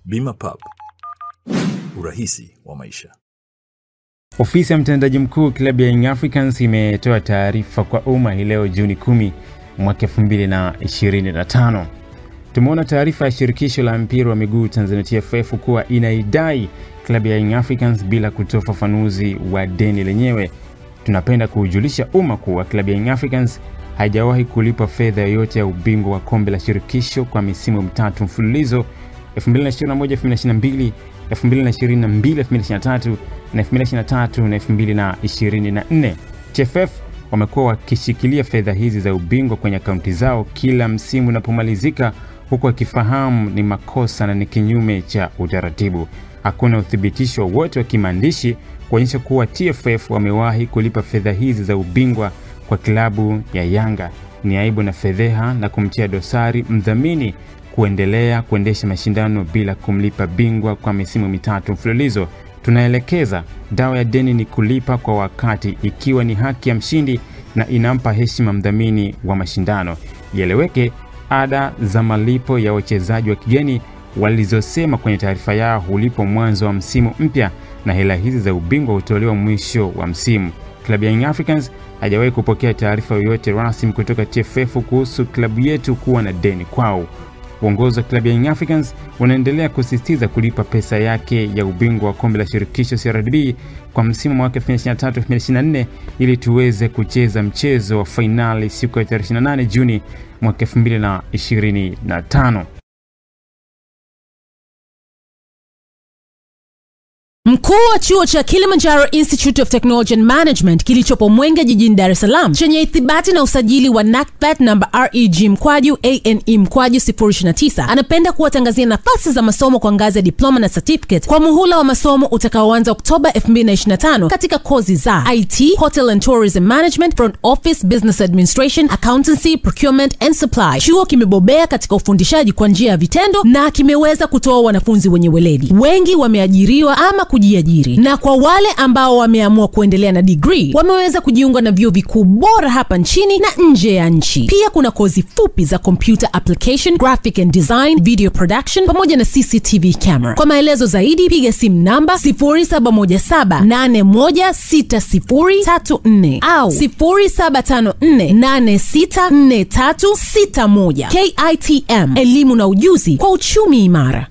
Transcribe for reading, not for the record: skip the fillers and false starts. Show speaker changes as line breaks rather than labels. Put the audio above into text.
Bima Pub, urahisi wa maisha.
Ofisi ya mtendaji mkuu klabu ya Young Africans imetoa taarifa kwa umma hii leo Juni 10 mwaka 2025. Tumeona taarifa ya shirikisho la mpira wa miguu Tanzania TFF kuwa inaidai klabu ya Young Africans bila kutoa ufafanuzi wa deni lenyewe. Tunapenda kuujulisha umma kuwa klabu ya Young Africans haijawahi kulipa fedha yoyote ya ubingwa wa kombe la shirikisho kwa misimu mitatu mfululizo 2021-2022, 2022-2023 na 2023 na 2024. TFF wamekuwa wakishikilia fedha hizi za ubingwa kwenye akaunti zao kila msimu unapomalizika, huku wakifahamu ni makosa na ni kinyume cha utaratibu. Hakuna uthibitisho wote wa kimaandishi kuonyesha kuwa TFF wamewahi kulipa fedha hizi za ubingwa kwa klabu ya Yanga. Ni aibu na fedheha na kumtia dosari mdhamini kuendelea kuendesha mashindano bila kumlipa bingwa kwa misimu mitatu mfululizo. Tunaelekeza dawa ya deni ni kulipa kwa wakati, ikiwa ni haki ya mshindi na inampa heshima mdhamini wa mashindano. Ieleweke, ada za malipo ya wachezaji wa kigeni walizosema kwenye taarifa yao hulipo mwanzo wa msimu mpya, na hela hizi za ubingwa hutolewa mwisho wa msimu. Klabu ya Young Africans haijawahi kupokea taarifa yoyote rasmi kutoka TFF kuhusu klabu yetu kuwa na deni kwao. Uongozi wa klabu ya Young Africans unaendelea kusisitiza kulipa pesa yake ya ubingwa wa kombe la shirikisho CRDB kwa msimu wa 2023-2024 ili tuweze kucheza mchezo wa finali siku ya 28 Juni mwaka 2025.
Mkuu wa chuo cha Kilimanjaro Institute of Technology and Management kilichopo Mwenge jijini Dar es Salaam chenye ithibati na usajili wa NACPAT namba REG/ANE/029 anapenda kuwatangazia nafasi za masomo kwa ngazi ya diploma na certificate kwa muhula wa masomo utakaoanza Oktoba 2025 katika kozi za IT, Hotel and Tourism Management, Front Office, Business Administration, Accountancy, Procurement and Supply. Chuo kimebobea katika ufundishaji kwa njia ya vitendo na kimeweza kutoa wanafunzi wenye weledi. Wengi wameajiriwa ama kujiajiri, na kwa wale ambao wameamua kuendelea na degree wameweza kujiunga na vyuo vikuu bora hapa nchini na nje ya nchi. Pia kuna kozi fupi za computer application, graphic and design, video production pamoja na CCTV camera. Kwa maelezo zaidi piga simu namba 0717816034 au 0754864361. KITM, elimu na ujuzi kwa uchumi imara.